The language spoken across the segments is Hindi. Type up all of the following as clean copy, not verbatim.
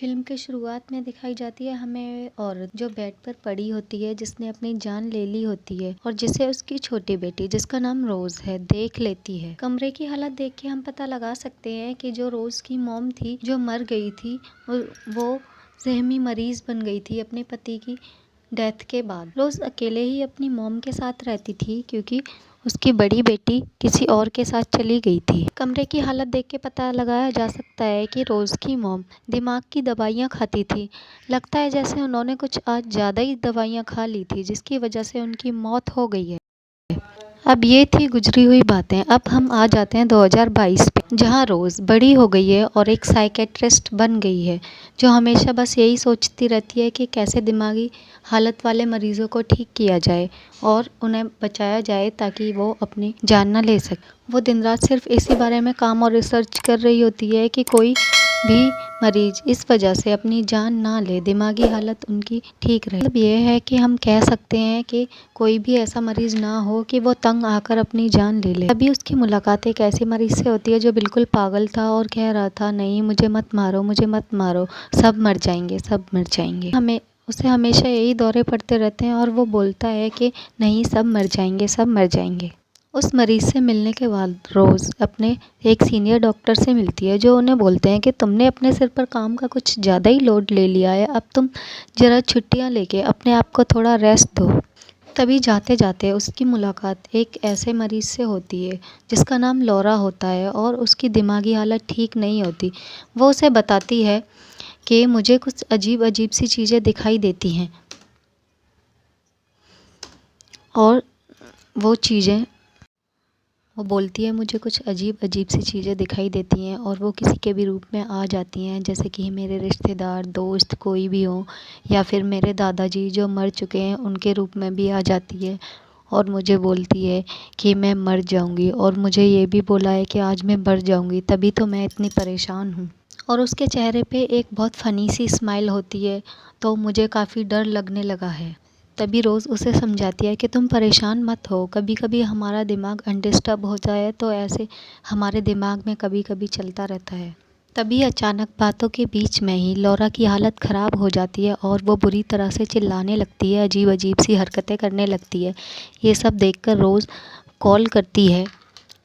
फ़िल्म की शुरुआत में दिखाई जाती है हमें औरत जो बेड पर पड़ी होती है, जिसने अपनी जान ले ली होती है और जिसे उसकी छोटी बेटी, जिसका नाम रोज़ है, देख लेती है। कमरे की हालत देख के हम पता लगा सकते हैं कि जो रोज़ की मॉम थी, जो मर गई थी, वो ज़हमी मरीज़ बन गई थी अपने पति की डेथ के बाद। रोज़ अकेले ही अपनी मॉम के साथ रहती थी क्योंकि उसकी बड़ी बेटी किसी और के साथ चली गई थी। कमरे की हालत देख के पता लगाया जा सकता है कि रोज़ की मॉम दिमाग की दवाइयाँ खाती थी। लगता है जैसे उन्होंने कुछ आज ज़्यादा ही दवाइयाँ खा ली थी, जिसकी वजह से उनकी मौत हो गई है। अब ये थी गुजरी हुई बातें। अब हम आ जाते हैं 2022 पे, जहाँ रोज़ बड़ी हो गई है और एक साइकेट्रिस्ट बन गई है, जो हमेशा बस यही सोचती रहती है कि कैसे दिमागी हालत वाले मरीज़ों को ठीक किया जाए और उन्हें बचाया जाए ताकि वो अपनी जान ना ले सके। वो दिन रात सिर्फ इसी बारे में काम और रिसर्च कर रही होती है कि कोई भी मरीज इस वजह से अपनी जान ना ले, दिमागी हालत उनकी ठीक रहे। मतलब ये है कि हम कह सकते हैं कि कोई भी ऐसा मरीज ना हो कि वो तंग आकर अपनी जान ले ले। अभी उसकी मुलाकात एक ऐसे मरीज से होती है जो बिल्कुल पागल था और कह रहा था, नहीं मुझे मत मारो, मुझे मत मारो, सब मर जाएंगे, सब मर जाएंगे। हमें उसे हमेशा यही दौरे पड़ते रहते हैं और वो बोलता है कि नहीं, सब मर जाएंगे, सब मर जाएंगे। उस मरीज़ से मिलने के बाद रोज़ अपने एक सीनियर डॉक्टर से मिलती है, जो उन्हें बोलते हैं कि तुमने अपने सिर पर काम का कुछ ज़्यादा ही लोड ले लिया है, अब तुम ज़रा छुट्टियां लेके अपने आप को थोड़ा रेस्ट दो। तभी जाते जाते उसकी मुलाकात एक ऐसे मरीज़ से होती है जिसका नाम लौरा होता है और उसकी दिमागी हालत ठीक नहीं होती। वो उसे बताती है कि मुझे कुछ अजीब अजीब सी चीज़ें दिखाई देती हैं और वो बोलती है मुझे कुछ अजीब अजीब सी चीज़ें दिखाई देती हैं और वो किसी के भी रूप में आ जाती हैं, जैसे कि मेरे रिश्तेदार, दोस्त कोई भी हो, या फिर मेरे दादाजी जो मर चुके हैं उनके रूप में भी आ जाती है और मुझे बोलती है कि मैं मर जाऊंगी और मुझे ये भी बोला है कि आज मैं मर जाऊंगी, तभी तो मैं इतनी परेशान हूँ। और उसके चेहरे पे एक बहुत फ़नी सी स्माइल होती है, तो मुझे काफ़ी डर लगने लगा है। तभी रोज़ उसे समझाती है कि तुम परेशान मत हो, कभी कभी हमारा दिमाग अनडिस्टर्ब हो जाए तो ऐसे हमारे दिमाग में कभी कभी चलता रहता है। तभी अचानक बातों के बीच में ही लौरा की हालत ख़राब हो जाती है और वो बुरी तरह से चिल्लाने लगती है, अजीब अजीब सी हरकतें करने लगती है। ये सब देखकर रोज़ कॉल करती है।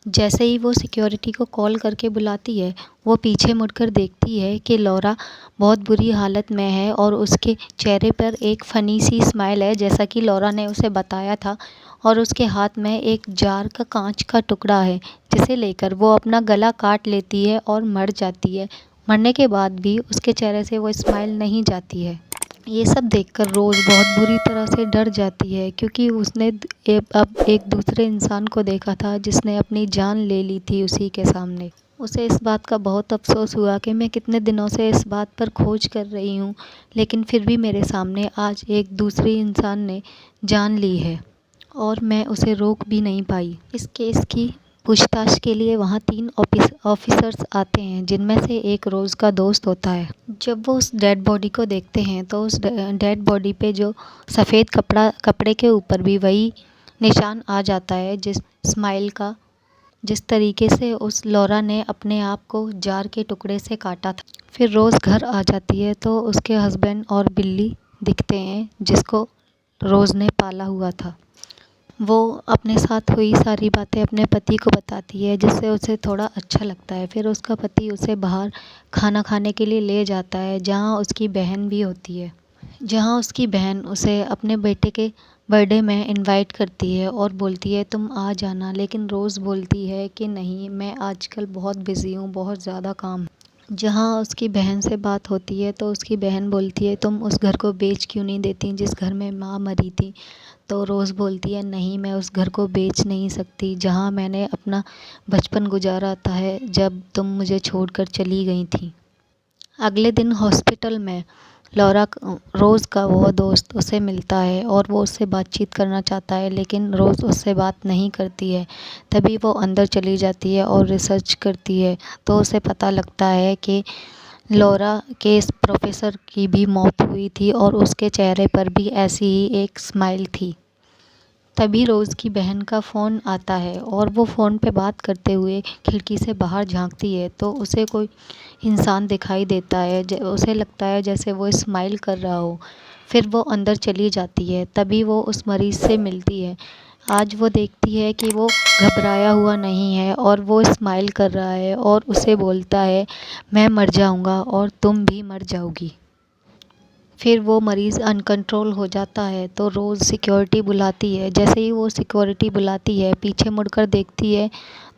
जैसे ही वो सिक्योरिटी को कॉल करके बुलाती है, वो पीछे मुड़कर देखती है कि लौरा बहुत बुरी हालत में है और उसके चेहरे पर एक फ़नी सी स्माइल है, जैसा कि लौरा ने उसे बताया था, और उसके हाथ में एक जार का कांच का टुकड़ा है, जिसे लेकर वो अपना गला काट लेती है और मर जाती है। मरने के बाद भी उसके चेहरे से वो स्माइल नहीं जाती है। ये सब देखकर रोज़ बहुत बुरी तरह से डर जाती है क्योंकि उसने अब एक दूसरे इंसान को देखा था जिसने अपनी जान ले ली थी उसी के सामने। उसे इस बात का बहुत अफसोस हुआ कि मैं कितने दिनों से इस बात पर खोज कर रही हूँ, लेकिन फिर भी मेरे सामने आज एक दूसरी इंसान ने जान ली है और मैं उसे रोक भी नहीं पाई। इस केस की पूछताछ के लिए वहाँ 3 ऑफिसर्स आते हैं, जिनमें से एक रोज़ का दोस्त होता है। जब वो उस डेड बॉडी को देखते हैं तो उस डेड बॉडी पे जो सफ़ेद कपड़े के ऊपर भी वही निशान आ जाता है, जिस स्माइल का, जिस तरीके से उस लौरा ने अपने आप को जार के टुकड़े से काटा था। फिर रोज़ घर आ जाती है तो उसके हस्बैंड और बिल्ली दिखते हैं, जिसको रोज़ ने पाला हुआ था। वो अपने साथ हुई सारी बातें अपने पति को बताती है, जिससे उसे थोड़ा अच्छा लगता है। फिर उसका पति उसे बाहर खाना खाने के लिए ले जाता है, जहाँ उसकी बहन भी होती है, जहाँ उसकी बहन उसे अपने बेटे के बर्थडे में इनवाइट करती है और बोलती है तुम आ जाना, लेकिन रोज़ बोलती है कि नहीं, मैं आजकल बहुत बिज़ी हूँ, बहुत ज़्यादा काम। जहाँ उसकी बहन से बात होती है तो उसकी बहन बोलती है तुम उस घर को बेच क्यों नहीं देती जिस घर में माँ मरी थी। तो रोज़ बोलती है नहीं, मैं उस घर को बेच नहीं सकती जहाँ मैंने अपना बचपन गुजारा था है, जब तुम मुझे छोड़कर चली गई थी। अगले दिन हॉस्पिटल में रोज़ का वो दोस्त उसे मिलता है और वो उससे बातचीत करना चाहता है, लेकिन रोज़ उससे बात नहीं करती है। तभी वो अंदर चली जाती है और रिसर्च करती है, तो उसे पता लगता है कि लौरा के इस प्रोफेसर की भी मौत हुई थी और उसके चेहरे पर भी ऐसी ही एक स्माइल थी। तभी रोज़ की बहन का फ़ोन आता है और वो फ़ोन पे बात करते हुए खिड़की से बाहर झांकती है तो उसे कोई इंसान दिखाई देता है। उसे लगता है जैसे वो स्माइल कर रहा हो। फिर वो अंदर चली जाती है। तभी वो उस मरीज़ से मिलती है। आज वो देखती है कि वो घबराया हुआ नहीं है और वो स्माइल कर रहा है और उसे बोलता है, मैं मर जाऊँगा और तुम भी मर जाओगी। फिर वो मरीज़ अनकंट्रोल हो जाता है तो रोज़ सिक्योरिटी बुलाती है। जैसे ही वो सिक्योरिटी बुलाती है, पीछे मुड़कर देखती है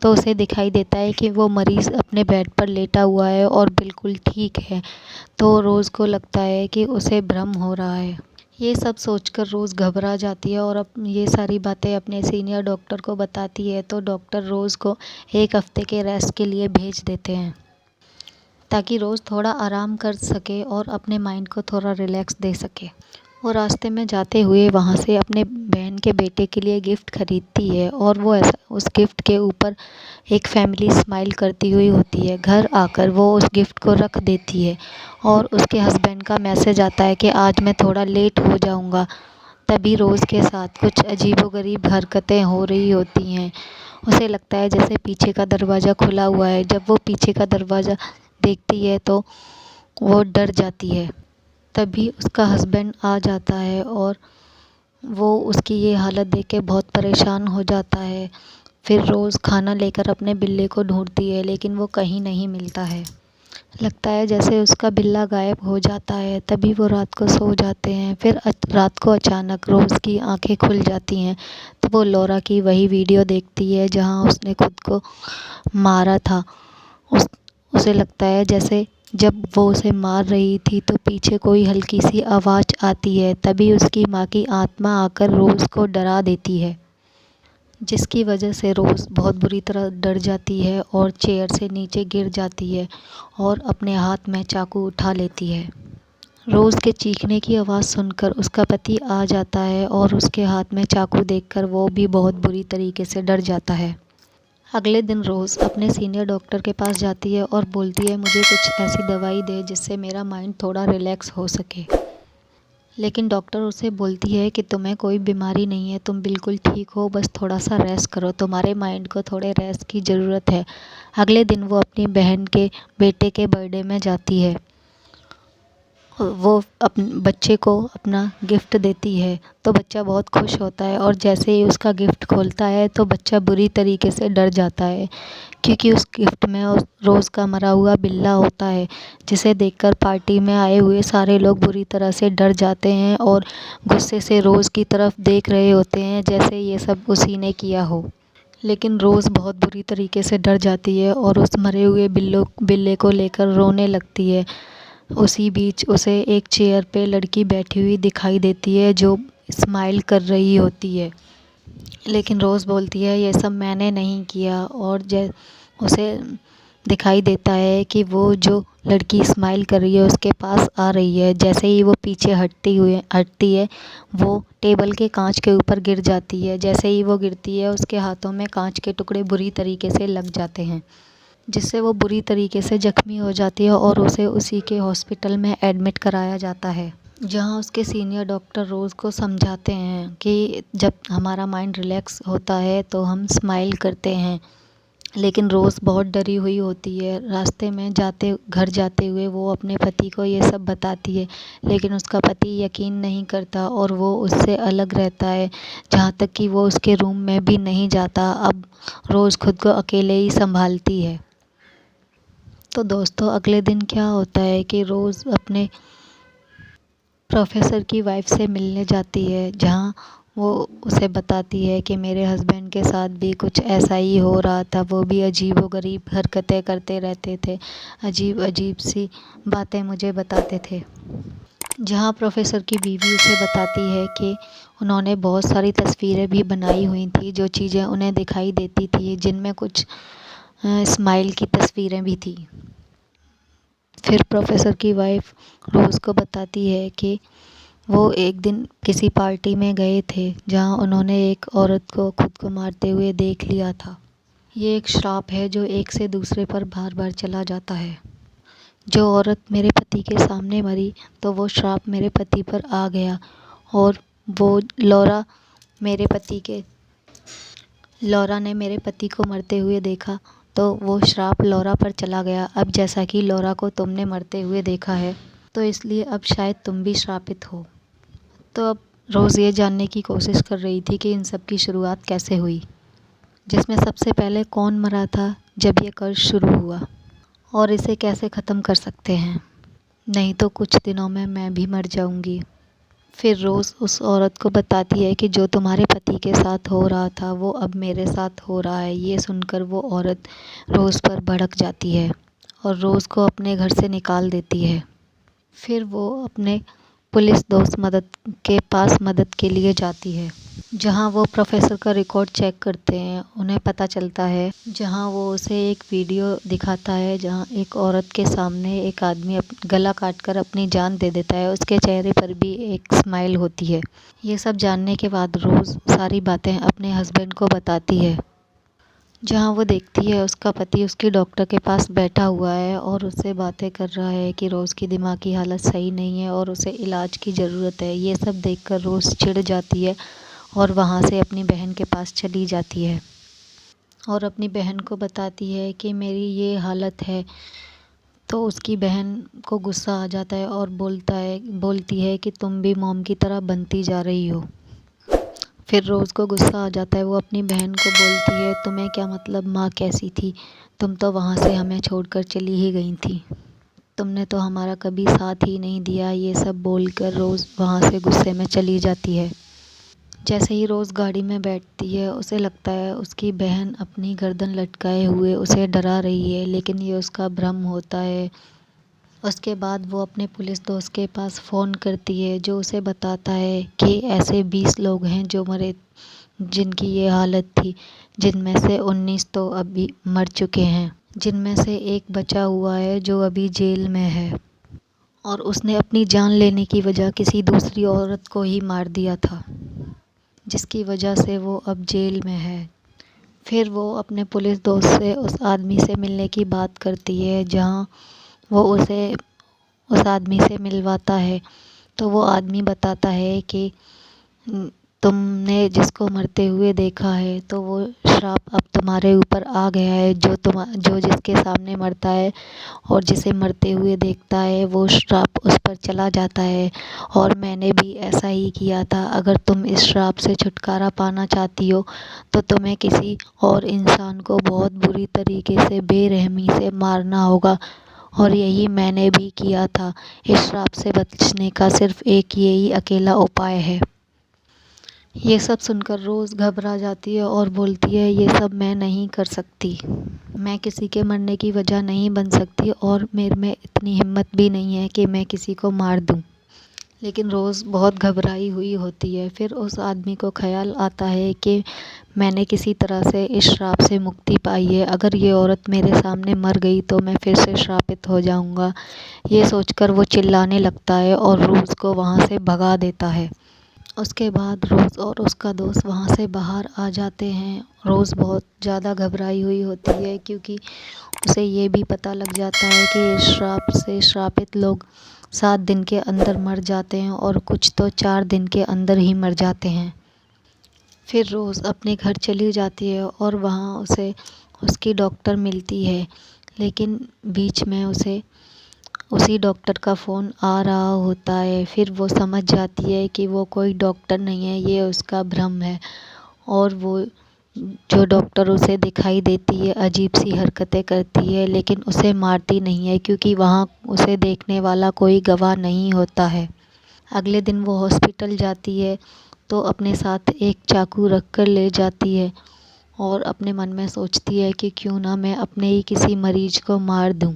तो उसे दिखाई देता है कि वो मरीज़ अपने बेड पर लेटा हुआ है और बिल्कुल ठीक है। तो रोज़ को लगता है कि उसे भ्रम हो रहा है। ये सब सोचकर रोज़ घबरा जाती है और ये सारी बातें अपने सीनियर डॉक्टर को बताती है तो डॉक्टर रोज़ को 1 हफ़्ते के रेस्ट के लिए भेज देते हैं, ताकि रोज़ थोड़ा आराम कर सके और अपने माइंड को थोड़ा रिलैक्स दे सके। वो रास्ते में जाते हुए वहाँ से अपने बहन के बेटे के लिए गिफ्ट खरीदती है और वो ऐसा उस गिफ्ट के ऊपर एक फैमिली स्माइल करती हुई होती है। घर आकर वो उस गिफ्ट को रख देती है और उसके हस्बैंड का मैसेज आता है कि आज मैं थोड़ा लेट हो जाऊँगा। तभी रोज़ के साथ कुछ अजीबोगरीब हरकतें हो रही होती हैं। उसे लगता है जैसे पीछे का दरवाज़ा खुला हुआ है। जब वो पीछे का दरवाज़ा देखती है तो वो डर जाती है। तभी उसका हस्बैंड आ जाता है और वो उसकी ये हालत देख के बहुत परेशान हो जाता है। फिर रोज़ खाना लेकर अपने बिल्ली को ढूंढती है लेकिन वो कहीं नहीं मिलता है। लगता है जैसे उसका बिल्ला गायब हो जाता है। तभी वो रात को सो जाते हैं। फिर रात को अचानक रोज़ की आंखें खुल जाती हैं तो वो लॉरा की वही वीडियो देखती है जहां उसने खुद को मारा था। उस उसे लगता है जैसे जब वो उसे मार रही थी तो पीछे कोई हल्की सी आवाज़ आती है। तभी उसकी माँ की आत्मा आकर रोज़ को डरा देती है, जिसकी वजह से रोज़ बहुत बुरी तरह डर जाती है और चेयर से नीचे गिर जाती है और अपने हाथ में चाकू उठा लेती है। रोज़ के चीखने की आवाज़ सुनकर उसका पति आ जाता है और उसके हाथ में चाकू देखकर वो भी बहुत बुरी तरीके से डर जाता है। अगले दिन रोज़ अपने सीनियर डॉक्टर के पास जाती है और बोलती है, मुझे कुछ ऐसी दवाई दे जिससे मेरा माइंड थोड़ा रिलैक्स हो सके। लेकिन डॉक्टर उसे बोलती है कि तुम्हें कोई बीमारी नहीं है, तुम बिल्कुल ठीक हो, बस थोड़ा सा रेस्ट करो, तुम्हारे माइंड को थोड़े रेस्ट की ज़रूरत है। अगले दिन वो अपनी बहन के बेटे के बर्थडे में जाती है। वो अपने बच्चे को अपना गिफ्ट देती है तो बच्चा बहुत खुश होता है और जैसे ही उसका गिफ्ट खोलता है तो बच्चा बुरी तरीके से डर जाता है, क्योंकि उस गिफ्ट में उस रोज़ का मरा हुआ बिल्ला होता है, जिसे देखकर पार्टी में आए हुए सारे लोग बुरी तरह से डर जाते हैं और गुस्से से रोज़ की तरफ देख रहे होते हैं जैसे ये सब उसी ने किया हो। लेकिन रोज़ बहुत बुरी तरीके से डर जाती है और उस मरे हुए बिल्ले को लेकर रोने लगती है। उसी बीच उसे एक चेयर पे लड़की बैठी हुई दिखाई देती है जो स्माइल कर रही होती है। लेकिन रोज़ बोलती है, ये सब मैंने नहीं किया। और उसे दिखाई देता है कि वो जो लड़की स्माइल कर रही है उसके पास आ रही है। जैसे ही वो पीछे हटती है वो टेबल के कांच के ऊपर गिर जाती है। जैसे ही वो गिरती है उसके हाथों में कांच के टुकड़े बुरी तरीके से लग जाते हैं, जिससे वो बुरी तरीके से ज़ख्मी हो जाती है और उसे उसी के हॉस्पिटल में एडमिट कराया जाता है, जहां उसके सीनियर डॉक्टर रोज़ को समझाते हैं कि जब हमारा माइंड रिलैक्स होता है तो हम स्माइल करते हैं। लेकिन रोज़ बहुत डरी हुई होती है। रास्ते में घर जाते हुए वो अपने पति को ये सब बताती है, लेकिन उसका पति यकीन नहीं करता और वो उससे अलग रहता है, जहाँ तक कि वो उसके रूम में भी नहीं जाता। अब रोज़ खुद को अकेले ही संभालती है। तो दोस्तों, अगले दिन क्या होता है कि रोज़ अपने प्रोफेसर की वाइफ से मिलने जाती है, जहाँ वो उसे बताती है कि मेरे हस्बैंड के साथ भी कुछ ऐसा ही हो रहा था। वो भी अजीबोगरीब हरकतें करते रहते थे, अजीब अजीब सी बातें मुझे बताते थे। जहाँ प्रोफेसर की बीवी उसे बताती है कि उन्होंने बहुत सारी तस्वीरें भी बनाई हुई थी, जो चीज़ें उन्हें दिखाई देती थी, जिनमें कुछ स्माइल की तस्वीरें भी थी। फिर प्रोफेसर की वाइफ रोज़ को बताती है कि वो एक दिन किसी पार्टी में गए थे, जहां उन्होंने एक औरत को खुद को मारते हुए देख लिया था। ये एक श्राप है जो एक से दूसरे पर बार बार चला जाता है। जो औरत मेरे पति के सामने मरी तो वो श्राप मेरे पति पर आ गया और वो लॉरा मेरे पति के लौरा ने मेरे पति को मरते हुए देखा तो वो श्राप लौरा पर चला गया। अब जैसा कि लौरा को तुमने मरते हुए देखा है तो इसलिए अब शायद तुम भी श्रापित हो। तो अब रोज़ ये जानने की कोशिश कर रही थी कि इन सब की शुरुआत कैसे हुई, जिसमें सबसे पहले कौन मरा था जब ये कर्ज शुरू हुआ, और इसे कैसे ख़त्म कर सकते हैं, नहीं तो कुछ दिनों में मैं भी मर जाऊंगी। फिर रोज़ उस औरत को बताती है कि जो तुम्हारे पति के साथ हो रहा था वो अब मेरे साथ हो रहा है। ये सुनकर वो औरत रोज़ पर भड़क जाती है और रोज़ को अपने घर से निकाल देती है। फिर वो अपने पुलिस दोस्त मदद के लिए जाती है, जहां वो प्रोफेसर का रिकॉर्ड चेक करते हैं। उन्हें पता चलता है, जहां वो उसे एक वीडियो दिखाता है जहां एक औरत के सामने एक आदमी गला काटकर अपनी जान दे देता है। उसके चेहरे पर भी एक स्माइल होती है। ये सब जानने के बाद रोज़ सारी बातें अपने हस्बैंड को बताती है, जहाँ वो देखती है उसका पति उसकी डॉक्टर के पास बैठा हुआ है और उससे बातें कर रहा है कि रोज़ की दिमाग की हालत सही नहीं है और उसे इलाज की ज़रूरत है। ये सब देखकर रोज़ चिढ़ जाती है और वहाँ से अपनी बहन के पास चली जाती है और अपनी बहन को बताती है कि मेरी ये हालत है। तो उसकी बहन को गुस्सा आ जाता है और बोलती है कि तुम भी मॉम की तरह बनती जा रही हो। फिर रोज़ को गुस्सा आ जाता है। वो अपनी बहन को बोलती है, तुम्हें क्या मतलब माँ कैसी थी, तुम तो वहाँ से हमें छोड़कर चली ही गई थी, तुमने तो हमारा कभी साथ ही नहीं दिया। ये सब बोलकर रोज़ वहाँ से गुस्से में चली जाती है। जैसे ही रोज़ गाड़ी में बैठती है उसे लगता है उसकी बहन अपनी गर्दन लटकाए हुए उसे डरा रही है, लेकिन ये उसका भ्रम होता है। उसके बाद वो अपने पुलिस दोस्त के पास फ़ोन करती है, जो उसे बताता है कि ऐसे 20 लोग हैं जो मरे, जिनकी ये हालत थी, जिनमें से 19 तो अभी मर चुके हैं, जिनमें से एक बचा हुआ है जो अभी जेल में है और उसने अपनी जान लेने की वजह किसी दूसरी औरत को ही मार दिया था, जिसकी वजह से वो अब जेल में है। फिर वो अपने पुलिस दोस्त से उस आदमी से मिलने की बात करती है, जहाँ वो उसे उस आदमी से मिलवाता है। तो वो आदमी बताता है कि तुमने जिसको मरते हुए देखा है तो वो श्राप अब तुम्हारे ऊपर आ गया है। जो जिसके सामने मरता है और जिसे मरते हुए देखता है वो श्राप उस पर चला जाता है, और मैंने भी ऐसा ही किया था। अगर तुम इस श्राप से छुटकारा पाना चाहती हो तो तुम्हें किसी और इंसान को बहुत बुरी तरीके से बेरहमी से मारना होगा, और यही मैंने भी किया था। इस श्राप से बचने का सिर्फ एक यही अकेला उपाय है। ये सब सुनकर रोज़ घबरा जाती है और बोलती है, ये सब मैं नहीं कर सकती, मैं किसी के मरने की वजह नहीं बन सकती और मेरे में इतनी हिम्मत भी नहीं है कि मैं किसी को मार दूँ। लेकिन रोज़ बहुत घबराई हुई होती है। फिर उस आदमी को ख़याल आता है कि मैंने किसी तरह से इस श्राप से मुक्ति पाई है, अगर ये औरत मेरे सामने मर गई तो मैं फिर से श्रापित हो जाऊंगा। ये सोचकर वो चिल्लाने लगता है और रोज़ को वहाँ से भगा देता है। उसके बाद रोज़ और उसका दोस्त वहाँ से बाहर आ जाते हैं। रोज़ बहुत ज़्यादा घबराई हुई होती है, क्योंकि उसे ये भी पता लग जाता है कि इस श्राप से श्रापित लोग 7 दिन के अंदर मर जाते हैं और कुछ तो 4 दिन के अंदर ही मर जाते हैं। फिर रोज़ अपने घर चली जाती है और वहाँ उसे उसकी डॉक्टर मिलती है, लेकिन बीच में उसे उसी डॉक्टर का फ़ोन आ रहा होता है। फिर वो समझ जाती है कि वो कोई डॉक्टर नहीं है, ये उसका भ्रम है, और वो जो डॉक्टर उसे दिखाई देती है अजीब सी हरकतें करती है, लेकिन उसे मारती नहीं है क्योंकि वहाँ उसे देखने वाला कोई गवाह नहीं होता है। अगले दिन वो हॉस्पिटल जाती है तो अपने साथ एक चाकू रख कर ले जाती है और अपने मन में सोचती है कि क्यों ना मैं अपने ही किसी मरीज को मार दूँ।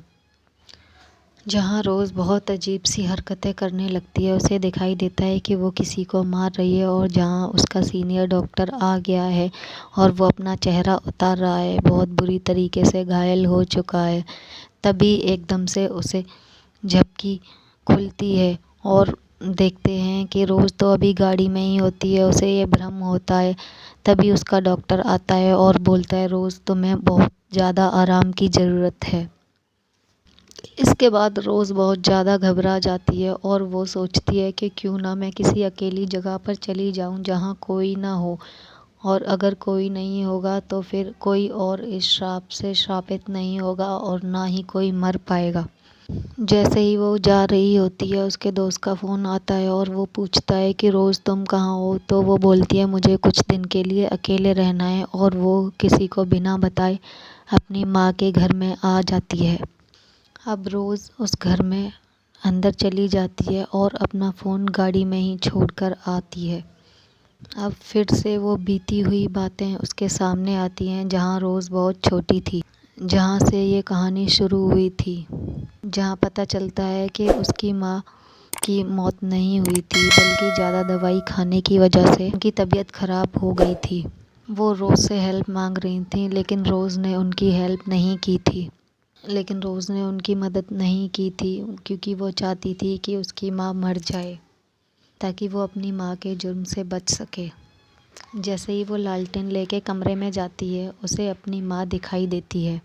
जहाँ रोज़ बहुत अजीब सी हरकतें करने लगती है, उसे दिखाई देता है कि वो किसी को मार रही है, और जहाँ उसका सीनियर डॉक्टर आ गया है और वो अपना चेहरा उतार रहा है, बहुत बुरी तरीके से घायल हो चुका है। तभी एकदम से उसे झपकी खुलती है और देखते हैं कि रोज़ तो अभी गाड़ी में ही होती है, उसे ये भ्रम होता है। तभी उसका डॉक्टर आता है और बोलता है, रोज़ तुम्हें बहुत ज़्यादा आराम की ज़रूरत है। इसके बाद रोज़ बहुत ज़्यादा घबरा जाती है और वो सोचती है कि क्यों ना मैं किसी अकेली जगह पर चली जाऊं जहां कोई ना हो, और अगर कोई नहीं होगा तो फिर कोई और इस श्राप से श्रापित नहीं होगा और ना ही कोई मर पाएगा। जैसे ही वो जा रही होती है उसके दोस्त का फ़ोन आता है और वो पूछता है कि रोज़ तुम कहाँ हो, तो वो बोलती है मुझे कुछ दिन के लिए अकेले रहना है, और वो किसी को बिना बताए अपनी माँ के घर में आ जाती है। अब रोज़ उस घर में अंदर चली जाती है और अपना फ़ोन गाड़ी में ही छोड़कर आती है। अब फिर से वो बीती हुई बातें उसके सामने आती हैं जहाँ रोज़ बहुत छोटी थी, जहाँ से ये कहानी शुरू हुई थी, जहाँ पता चलता है कि उसकी माँ की मौत नहीं हुई थी बल्कि ज़्यादा दवाई खाने की वजह से उनकी तबीयत ख़राब हो गई थी। वो रोज़ से हेल्प मांग रही थी लेकिन रोज़ ने उनकी हेल्प नहीं की थी, लेकिन रोज़ ने उनकी मदद नहीं की थी क्योंकि वो चाहती थी कि उसकी माँ मर जाए ताकि वो अपनी माँ के जुर्म से बच सके। जैसे ही वो लालटेन लेके कमरे में जाती है उसे अपनी माँ दिखाई देती है।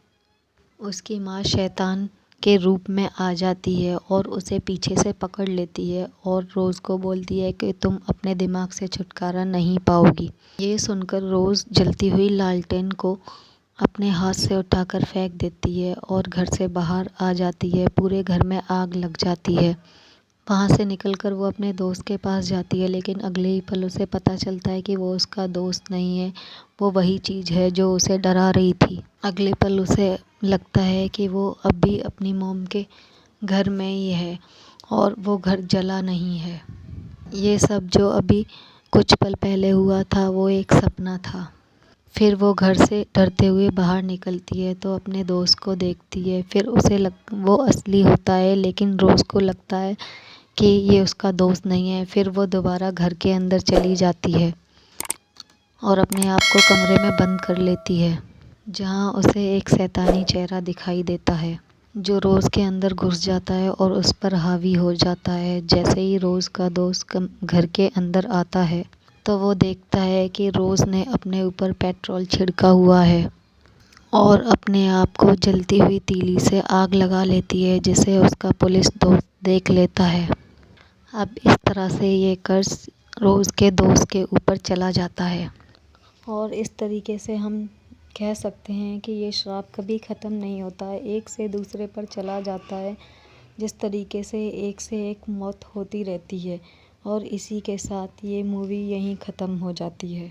उसकी माँ शैतान के रूप में आ जाती है और उसे पीछे से पकड़ लेती है और रोज़ को बोलती है कि तुम अपने दिमाग से छुटकारा नहीं पाओगी। ये सुनकर रोज़ जलती हुई लालटेन को अपने हाथ से उठाकर फेंक देती है और घर से बाहर आ जाती है। पूरे घर में आग लग जाती है। वहाँ से निकलकर वो अपने दोस्त के पास जाती है लेकिन अगले ही पल उसे पता चलता है कि वो उसका दोस्त नहीं है, वो वही चीज़ है जो उसे डरा रही थी। अगले पल उसे लगता है कि वो अब भी अपनी मॉम के घर में ही है और वो घर जला नहीं है। ये सब जो अभी कुछ पल पहले हुआ था वो एक सपना था। फिर वो घर से डरते हुए बाहर निकलती है तो अपने दोस्त को देखती है। फिर उसे वो असली होता है लेकिन रोज़ को लगता है कि ये उसका दोस्त नहीं है। फिर वो दोबारा घर के अंदर चली जाती है और अपने आप को कमरे में बंद कर लेती है, जहाँ उसे एक शैतानी चेहरा दिखाई देता है जो रोज़ के अंदर घुस जाता है और उस पर हावी हो जाता है। जैसे ही रोज़ का दोस्त घर के अंदर आता है तो वो देखता है कि रोज़ ने अपने ऊपर पेट्रोल छिड़का हुआ है और अपने आप को जलती हुई तीली से आग लगा लेती है, जिसे उसका पुलिस दोस्त देख लेता है। अब इस तरह से ये कर्ज रोज़ के दोस्त के ऊपर चला जाता है और इस तरीके से हम कह सकते हैं कि ये श्राप कभी ख़त्म नहीं होता है, एक से दूसरे पर चला जाता है। जिस तरीके से एक से एक मौत होती रहती है और इसी के साथ ये मूवी यहीं ख़त्म हो जाती है।